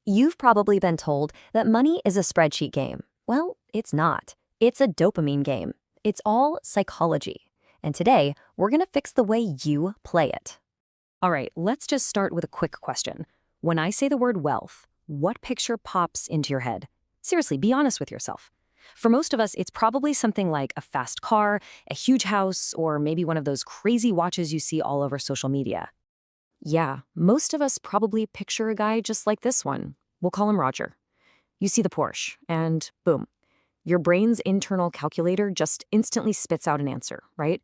You've probably been told that money is a spreadsheet game. Well, it's not. It's a dopamine game. It's all psychology. And today, we're going to fix the way you play it. All right, let's just start with a quick question. When I say the word wealth, what picture pops into your head? Seriously, be honest with yourself. For most of us, it's probably something like a fast car, a huge house, or maybe one of those crazy watches you see all over social media. Yeah, most of us probably picture a guy just like this one. We'll call him Roger. You see the Porsche, and boom. Your brain's internal calculator just instantly spits out an answer, right?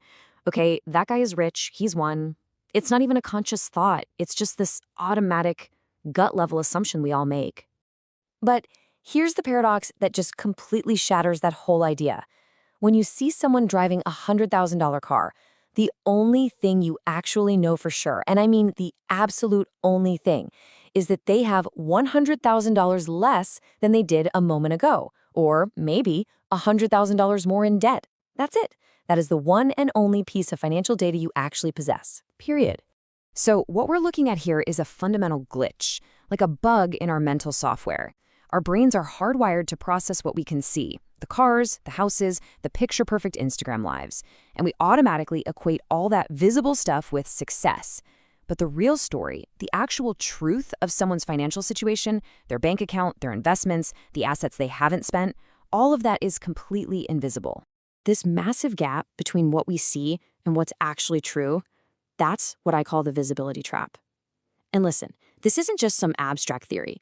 Okay, that guy is rich, he's one. It's not even a conscious thought. It's just this automatic, gut-level assumption we all make. But here's the paradox that just completely shatters that whole idea. When you see someone driving a $100,000 car, the only thing you actually know for sure, and I mean the absolute only thing, is that they have $100,000 less than they did a moment ago, or maybe $100,000 more in debt. That's it. That is the one and only piece of financial data you actually possess, period. So what we're looking at here is a fundamental glitch, like a bug in our mental software. Our brains are hardwired to process what we can see, the cars, the houses, the picture-perfect Instagram lives, and we automatically equate all that visible stuff with success. But the real story, the actual truth of someone's financial situation, their bank account, their investments, the assets they haven't spent, all of that is completely invisible. This massive gap between what we see and what's actually true, that's what I call the visibility trap. And listen, this isn't just some abstract theory.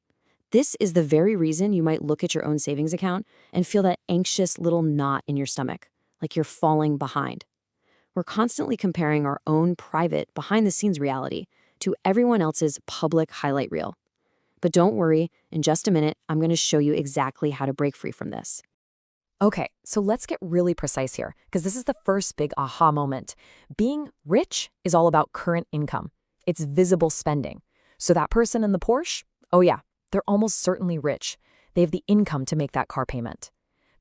This is the very reason you might look at your own savings account and feel that anxious little knot in your stomach, like you're falling behind. We're constantly comparing our own private, behind-the-scenes reality to everyone else's public highlight reel. But don't worry, in just a minute, I'm going to show you exactly how to break free from this. Okay, so let's get really precise here, because this is the first big aha moment. Being rich is all about current income. It's visible spending. So that person in the Porsche, oh yeah, they're almost certainly rich. They have the income to make that car payment.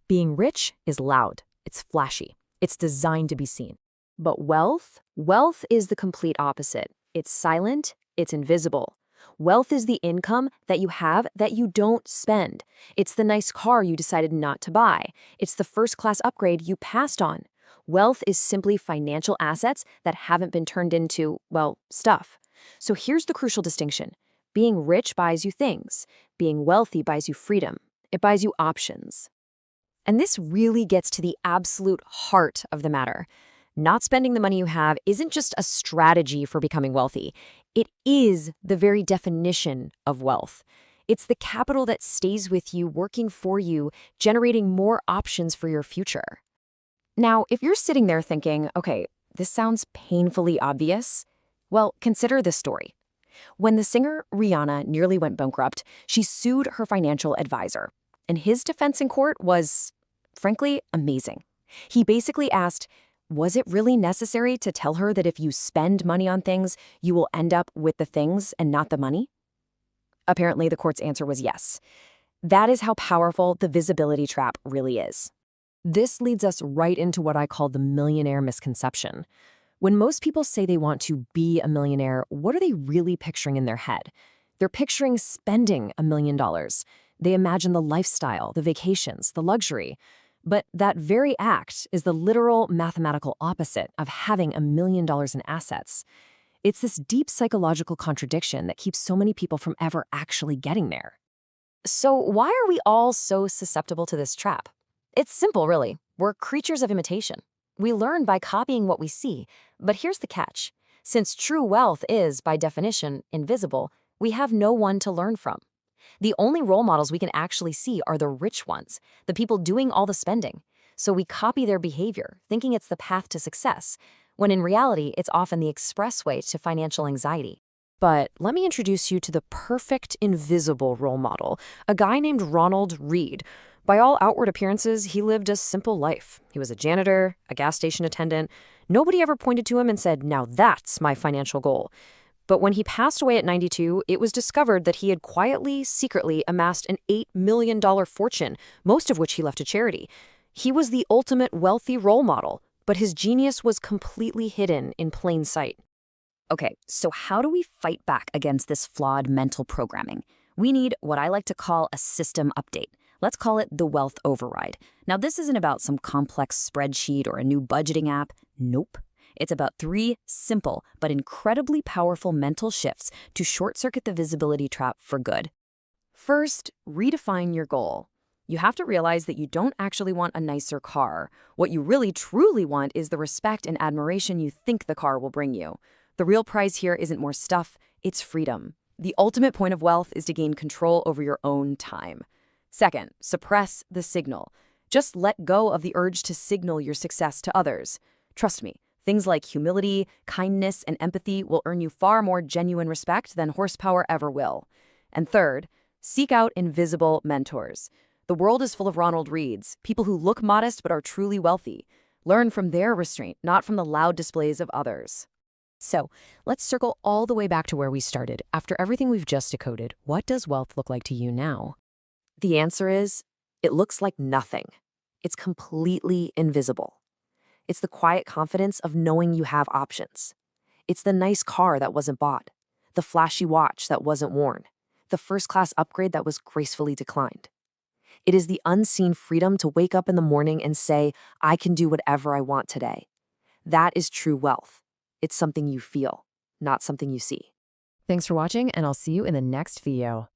Being rich is loud. It's flashy. It's designed to be seen. But wealth is the complete opposite. It's silent. It's invisible. Wealth is the income that you have that you don't spend. It's the nice car you decided not to buy. It's the first-class upgrade you passed on. Wealth is simply financial assets that haven't been turned into, well, stuff. So here's the crucial distinction. Being rich buys you things. Being wealthy buys you freedom. It buys you options. And this really gets to the absolute heart of the matter. Not spending the money you have isn't just a strategy for becoming wealthy. It is the very definition of wealth. It's the capital that stays with you, working for you, generating more options for your future. Now, if you're sitting there thinking, okay, this sounds painfully obvious, well, consider this story. When the singer Rihanna nearly went bankrupt, she sued her financial advisor. And his defense in court was, frankly, amazing. He basically asked, was it really necessary to tell her that if you spend money on things, you will end up with the things and not the money? Apparently, the court's answer was yes. That is how powerful the visibility trap really is. This leads us right into what I call the millionaire misconception. When most people say they want to be a millionaire, what are they really picturing in their head? They're picturing spending $1 million. They imagine the lifestyle, the vacations, the luxury. But that very act is the literal mathematical opposite of having $1 million in assets. It's this deep psychological contradiction that keeps so many people from ever actually getting there. So why are we all so susceptible to this trap? It's simple, really. We're creatures of imitation. We learn by copying what we see. But here's the catch. Since true wealth is, by definition, invisible, we have no one to learn from. The only role models we can actually see are the rich ones, the people doing all the spending. So we copy their behavior, thinking it's the path to success, when in reality, it's often the expressway to financial anxiety. But let me introduce you to the perfect invisible role model, a guy named Ronald Read. By all outward appearances, he lived a simple life. He was a janitor, a gas station attendant. Nobody ever pointed to him and said, now that's my financial goal. But when he passed away at 92, it was discovered that he had quietly, secretly amassed an $8 million fortune, most of which he left to charity. He was the ultimate wealthy role model, but his genius was completely hidden in plain sight. Okay, so how do we fight back against this flawed mental programming? We need what I like to call a system update. Let's call it the wealth override. Now, this isn't about some complex spreadsheet or a new budgeting app. Nope. It's about 3 simple but incredibly powerful mental shifts to short-circuit the visibility trap for good. First, redefine your goal. You have to realize that you don't actually want a nicer car. What you really truly want is the respect and admiration you think the car will bring you. The real prize here isn't more stuff, it's freedom. The ultimate point of wealth is to gain control over your own time. Second, suppress the signal. Just let go of the urge to signal your success to others. Trust me, things like humility, kindness, and empathy will earn you far more genuine respect than horsepower ever will. And third, seek out invisible mentors. The world is full of Ronald Reeds, people who look modest but are truly wealthy. Learn from their restraint, not from the loud displays of others. So, let's circle all the way back to where we started. After everything we've just decoded, what does wealth look like to you now? The answer is, it looks like nothing. It's completely invisible. It's the quiet confidence of knowing you have options. It's the nice car that wasn't bought, the flashy watch that wasn't worn, the first-class upgrade that was gracefully declined. It is the unseen freedom to wake up in the morning and say, I can do whatever I want today. That is true wealth. It's something you feel, not something you see. Thanks for watching, and I'll see you in the next video.